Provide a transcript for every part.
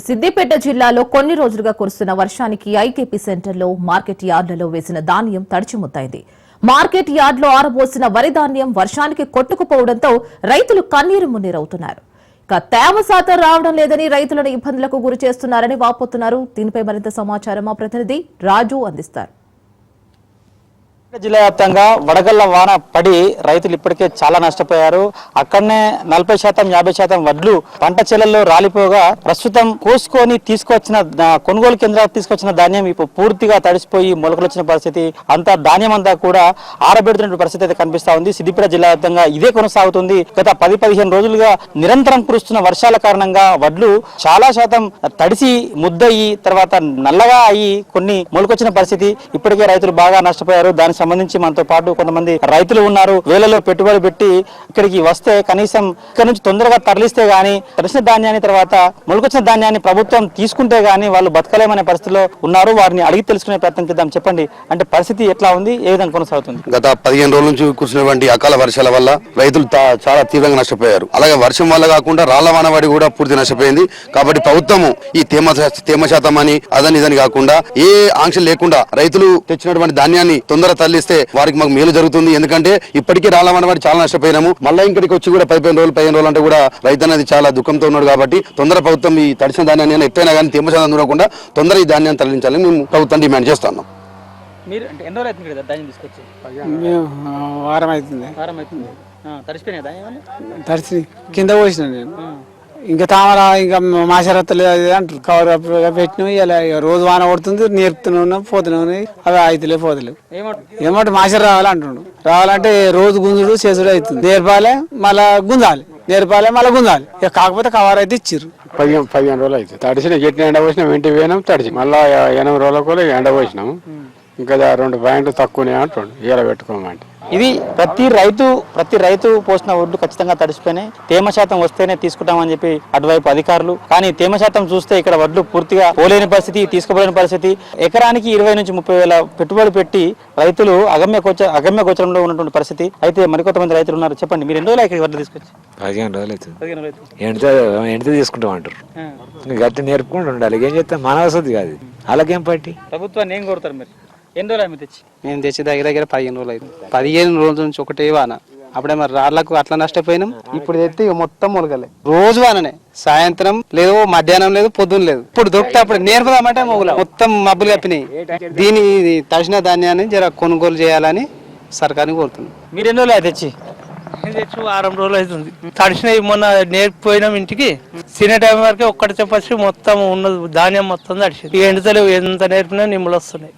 సిద్దిపేట జిల్లాలో కొన్ని రోజులుగా కురుస్తున్న వర్షానికి ఐకేపీ సెంటర్లో మార్కెట్ యార్డులలో వేసిన ధాన్యం తడిచిముద్దైంది. మార్కెట్ యార్డులో ఆరబోసిన వరి ధాన్యం వర్షానికి కొట్టుకుపోవడంతో రైతులు కన్నీరు మున్నీరవుతున్నారు. ఇక తేమ శాతం రావడం లేదని రైతులను ఇబ్బందులకు గురి చేస్తున్నారని వాపోతున్నారు. దీనిపై మరింత సమాచారం మా ప్రతినిధి రాజు అందిస్తారు. జిల్లా వ్యాప్తంగా వడగళ్ల వాన పడి రైతులు ఇప్పటికే చాలా నష్టపోయారు. అక్కడనే 40% 50% వడ్లు పంట చేలల్లో రాలిపోగా ప్రస్తుతం కోసుకొని తీసుకొచ్చిన కొనుగోలు కేంద్రాలకు తీసుకొచ్చిన ధాన్యం ఇప్పుడు పూర్తిగా తడిసిపోయి మొలకలు వచ్చిన పరిస్థితి. అంతా ధాన్యం అంతా కూడా ఆరబెడుతున్న పరిస్థితి అయితే కనిపిస్తా ఉంది. సిద్దిపేట జిల్లా వ్యాప్తంగా ఇదే కొనసాగుతుంది. గత 10-15 రోజులుగా నిరంతరం కురుస్తున్న వర్షాల కారణంగా వడ్లు చాలా శాతం తడిసి ముద్దయి తర్వాత నల్లగా అయ్యి కొన్ని మొలకొచ్చిన పరిస్థితి. ఇప్పటికే రైతులు బాగా నష్టపోయారు. దానికి సంబంధించి మనతో పాటు కొంతమంది రైతులు ఉన్నారు. వేలలో పెట్టుబడి పెట్టి ఇక్కడికి వస్తే కనీసం ఇక్కడ నుంచి తొందరగా తరలిస్తే గానీ తడిసిన ధాన్యాన్ని తర్వాత మొలకొచ్చిన ధాన్యాన్ని ప్రభుత్వం తీసుకుంటే గానీ వాళ్ళు బతకలేమనే పరిస్థితిలో ఉన్నారు. వారిని అడిగి తెలుసుకునే ప్రయత్నం చేద్దాం. చెప్పండి, అంటే పరిస్థితి ఎట్లా ఉంది, ఏ విధంగా కొనసాగుతుంది? గత 15 రోజుల నుంచి కురిసినటువంటి అకాల వర్షాల వల్ల రైతులు చాలా తీవ్రంగా నష్టపోయారు. అలాగే వర్షం వల్ల కాకుండా రాళ్ల వానవాడి కూడా పూర్తి నష్టపోయింది. కాబట్టి ప్రభుత్వము ఈ తేమ శాతం అని అదని ఇదని కాకుండా ఏ ఆంక్షలు లేకుండా రైతులు తెచ్చినటువంటి ధాన్యాన్ని తొందరగా తరలిస్తే వారికి మాకు మేలు జరుగుతుంది. ఎందుకంటే ఇప్పటికే రాళ్ల వానవాడి చాలా నష్టపోయినాము. మళ్ళీ ఇక్కడికి వచ్చి కూడా 15 రోజులు అంటే కూడా రైతు అనేది చాలా దుఃఖంతో ఉన్నాడు. కాబట్టి తొందర ప్రభుత్వం ఈ తడిసిన ధాన్యాన్ని ఎట్టయినా కానీ తేమ శాతం చూడకుండా తొందర ఈ ధాన్యాన్ని తరలించాలని మేము ప్రభుత్వం డిమాండ్ చేస్తున్నాం. మీరు అంటే ఎన్నో రైతులు కదా ధాన్యం తీసుకొచ్చి? వారం అవుతుంది. తడిసిపోయినాయి ధాన్యం, తడిసి కింద పోసిన నేను. ఇంకా తామర ఇంకా మాసరత్తలు అంటారు. కవర్ పెట్టినవి ఇలా రోజు వాన కొడుతుంది, నేర్పుతూనే ఉన్నాం, పోతూనే ఉన్నాయి. అవి అయితలే పోతలేవు. ఏమంటే మాసర రావాలంటుండు. రావాలంటే రోజు గుంజుడు చేసుడు అవుతుంది. నేర్పాలే మళ్ళా గుంజాలి, నేర్పాలే మళ్ళీ గుంజాలి. ఇక కాకపోతే కవర్ అయితే ఇచ్చిర్రు. 15 రోజులు అయితే తడిసిన చెట్టు ఎండ పోసినాం, ఇంటికి పోయినాం తడిచి మళ్ళీ 8 రోజుల కూడా ఎండ పోసినాము. ఇంకా 2 పాయింట్లు తక్కువనే అంటుండు ఇలా పెట్టుకోమంటే. ఇది ప్రతి రైతు పోసిన ఒడ్లు ఖచ్చితంగా తడిసిపోయినాయి. తేమ శాతం వస్తేనే తీసుకుంటామని చెప్పి అటువైపు అధికారులు, కానీ తేమ శాతం చూస్తే ఇక్కడ వడ్లు పూర్తిగా పోలేని పరిస్థితి, తీసుకుపోలేని పరిస్థితి. ఎకరానికి 20 నుంచి 30 వేల పెట్టుబడి పెట్టి రైతులు అగమ్య గోచరంలో ఉన్నటువంటి పరిస్థితి. అయితే మరికొంతమంది రైతులు ఉన్నారు. చెప్పండి, మీరు ఎన్ని రోజులు ఇక్కడ వడ్లు తీసుకొచ్చి? 15 రోజులు అవుతుంది. ఎండితే తీసుకుంటాం అంటారు. గట్టి నేర్పుకుంటూ ఉండాలి. ఏం చేస్తాం, మన వసతి కాదు. అలాగేం పట్టి ప్రభుత్వాన్ని ఏం కోరుతారు మీరు? ఎన్ని రోజులు తెచ్చి? మేము తెచ్చి దగ్గర 15 రోజులు అయింది. 15 రోజుల నుంచి ఒకటే వాన. అప్పుడే మరి రాళ్లకు అట్లా నష్టపోయినాం. ఇప్పుడు తెస్తే మొత్తం మొలకలే. రోజు వాననే, సాయంత్రం లేదు, మధ్యాహ్నం లేదు, పొద్దున్న లేదు. ఇప్పుడు దొరికితే అప్పుడు నేర్పుదామంటే మొగుల మొత్తం మబ్బులు కప్పినాయి. దీని తడిసిన ధాన్యాన్ని జర కొనుగోలు చేయాలని సర్కారుని కోరుతున్నాం. మీరు ఎన్ని రోజులు తెచ్చి? తెచ్చి 6 రోజులు అవుతుంది. తడిసినవి మొన్న నేర్పిపోయినాం ఇంటికి. తినే టైం వరకే ఒక్కటి చెప్పచ్చు మొత్తం ఉన్న ధాన్యం మొత్తం తడిసింది. ఎండుతలేవు, ఎంత నేర్పినా నిమ్మలు వస్తున్నాయి.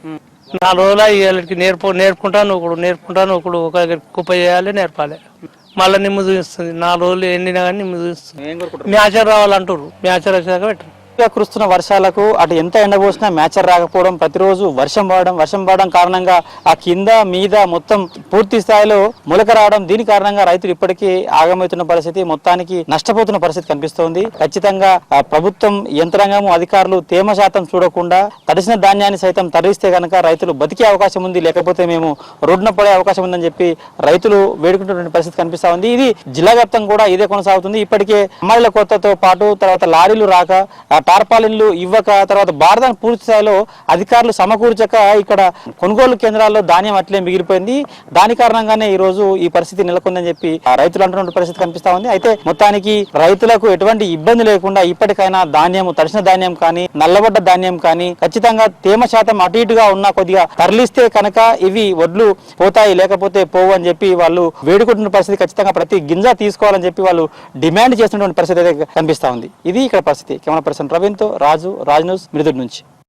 4 రోజులు వీళ్ళకి నేర్పుకుంటాను ఒకడు ఒక కుప్ప చేయాలి, నేర్పాలి, మళ్ళీ నిమ్ము చూపిస్తుంది. 4 రోజులు ఎండినా కానీ నిమ్ము చూపిస్తుంది. మ్యాచర్ రావాలంటారు, మ్యాచర్ వచ్చాక పెట్టరు. కురుస్తున్న వర్షాలకు అటు ఎంత ఎండబోసినా మ్యాచర్ రాకపోవడం, ప్రతిరోజు వర్షం పడడం కారణంగా ఆ కింద మీద మొత్తం పూర్తి స్థాయిలో మొలక రావడం, దీని కారణంగా రైతులు ఇప్పటికీ ఆగమవుతున్న పరిస్థితి, మొత్తానికి నష్టపోతున్న పరిస్థితి కనిపిస్తోంది. ఖచ్చితంగా ప్రభుత్వం, యంత్రాంగం, అధికారులు తేమ శాతం చూడకుండా తడిసిన ధాన్యాన్ని సైతం తరలిస్తే కనుక రైతులు బతికే అవకాశం ఉంది, లేకపోతే మేము రోడ్డున పడే అవకాశం ఉందని చెప్పి రైతులు వేడుకుంటున్న పరిస్థితి కనిపిస్తా ఉంది. ఇది జిల్లా వ్యాప్తంగా కూడా ఇదే కొనసాగుతుంది. ఇప్పటికే అమ్మాయిల కొత్తతో పాటు తర్వాత లారీలు రాక, టార్పాలిన్లు ఇవ్వక, తర్వాత భారతాన్ని పూర్తి స్థాయిలో అధికారులు సమకూర్చక ఇక్కడ కొనుగోలు కేంద్రాల్లో ధాన్యం అట్లే మిగిలిపోయింది. దాని కారణంగానే ఈ రోజు ఈ పరిస్థితి నెలకొందని చెప్పి రైతులు అంటున్న పరిస్థితి కనిపిస్తా ఉంది. అయితే మొత్తానికి రైతులకు ఎటువంటి ఇబ్బంది లేకుండా ఇప్పటికైనా ధాన్యం, తడిసిన ధాన్యం కానీ నల్లబడ్డ ధాన్యం కానీ ఖచ్చితంగా తేమ శాతం అటు ఇటుగా ఉన్నా కొద్దిగా తరలిస్తే కనుక ఇవి వడ్లు పోతాయి, లేకపోతే పోవు అని చెప్పి వాళ్ళు వేడుకుంటున్న పరిస్థితి. ఖచ్చితంగా ప్రతి గింజ తీసుకోవాలని చెప్పి వాళ్ళు డిమాండ్ చేస్తున్నటువంటి పరిస్థితి అయితే కనిపిస్తా ఉంది. ఇది ఇక్కడ పరిస్థితి. కెమెరా పర్సన్ రవీంద్తో రాజ్ న్యూస్, మిరుదూరు నుంచి.